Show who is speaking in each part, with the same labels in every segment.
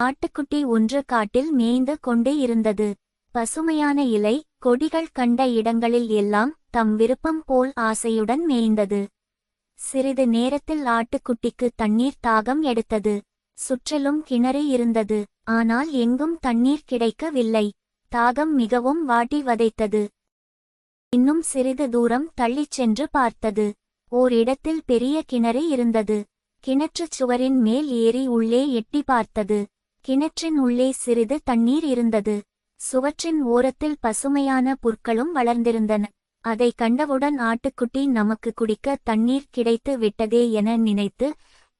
Speaker 1: ஆட்டுக்குட்டி ஒன்று காட்டில் மேய்ந்து கொண்டு இருந்தது. பசுமையான இலை கொடிகள் கண்ட இடங்களில் எல்லாம் தம் விருப்பம் போல் ஆசையுடன் மேய்ந்தது. சிறிது நேரத்தில் ஆட்டுக்குட்டிக்கு தண்ணீர் தாகம் எடுத்தது. சுற்றிலும் கிணறு இருந்தது. ஆனால் எங்கும் தண்ணீர் கிடைக்கவில்லை. தாகம் மிகவும் வாட்டி வதைத்தது. இன்னும் சிறிது தூரம் தள்ளிச் சென்று பார்த்தது. ஓர் இடத்தில் பெரிய கிணறு இருந்தது. கிணற்றுச் சுவரின் மேல் ஏறி உள்ளே எட்டி பார்த்தது. கிணற்றின் உள்ளே சிறிது தண்ணீர் இருந்தது. சுவற்றின் ஓரத்தில் பசுமையான புற்களும் வளர்ந்திருந்தன. அதை கண்டவுடன் ஆட்டுக்குட்டி நமக்கு குடிக்க தண்ணீர் கிடைத்து விட்டதே என நினைத்து,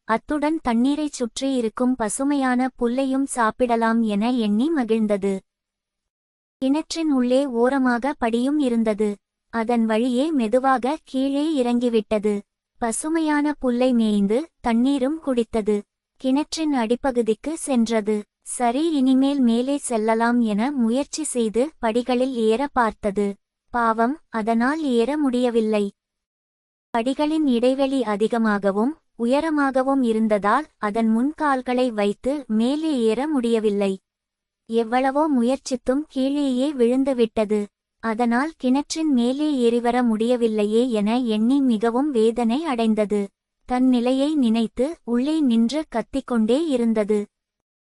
Speaker 1: அத்துடன் தண்ணீரைச் சுற்றி இருக்கும் பசுமையான புல்லையும் சாப்பிடலாம் என எண்ணி மகிழ்ந்தது. கிணற்றின் உள்ளே ஓரமாக படியும் இருந்தது. அதன் வழியே மெதுவாக கீழே இறங்கிவிட்டது. பசுமையான புல்லை மேய்ந்து தண்ணீரும் குடித்தது. கிணற்றின் அடிப்பகுதிக்கு சென்றது. சரி, இனிமேல் மேலே செல்லலாம் என முயற்சி செய்து படிகளில் ஏற பார்த்தது. பாவம், அதனால் ஏற முடியவில்லை. படிகளின் இடைவெளி அதிகமாகவும் உயரமாகவும் இருந்ததால் அதன் முன்கால்களை வைத்து மேலே ஏற முடியவில்லை. எவ்வளவோ முயற்சித்தும் கீழேயே விழுந்துவிட்டது. அதனால் கிணற்றின் மேலே ஏறிவர முடியவில்லையே என எண்ணி மிகவும் வேதனை அடைந்தது. தன் நிலையை நினைத்து உள்ளே நின்று கத்திக்கொண்டே இருந்தது.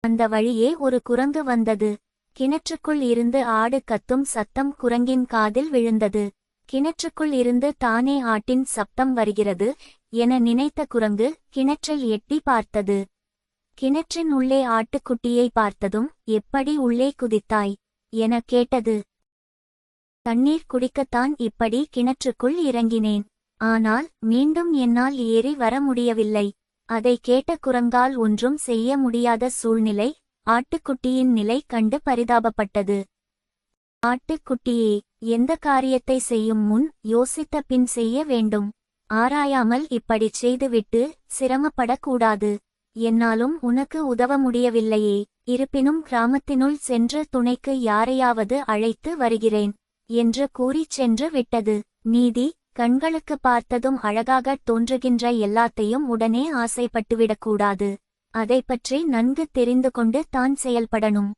Speaker 1: அந்த வழியே ஒரு குரங்கு வந்தது. கிணற்றுக்குள் இருந்து ஆடு கத்தும் சத்தம் குரங்கின் காதில் விழுந்தது. கிணற்றுக்குள் இருந்து தானே ஆட்டின் சப்தம் வருகிறது என நினைத்த குரங்கு கிணற்றில் எட்டி பார்த்தது. கிணற்றின் உள்ளே ஆட்டுக்குட்டியை பார்த்ததும், எப்படி உள்ளே குதித்தாய் என கேட்டது. தண்ணீர் குடிக்கத்தான் இப்படி கிணற்றுக்குள் இறங்கினேன். ஆனால் மீண்டும் என்னால் ஏறி வர முடியவில்லை. அதை கேட்ட குரங்கால் ஒன்றும் செய்ய முடியாத சூழ்நிலை. ஆட்டுக்குட்டியின் நிலை கண்டு பரிதாபப்பட்டது. ஆட்டுக்குட்டியே, எந்த காரியத்தை செய்யும் முன் யோசித்த பின் செய்ய வேண்டும். ஆராயாமல் இப்படிச் செய்துவிட்டு சிரமப்படக்கூடாது. என்னாலும் உனக்கு உதவ முடியவில்லையே. இருப்பினும் கிராமத்தினுள் சென்று துணைக்கு யாரையாவது அழைத்து வருகிறேன் என்று கூறிச் சென்று விட்டது. நீதி, கண்களுக்கு பார்த்ததும் அழகாகத் தோன்றுகின்ற எல்லாத்தையும் உடனே ஆசைப்பட்டுவிடக்கூடாது. அதைப்பற்றி நன்கு தெரிந்து கொண்டு தான் செயல்படணும்.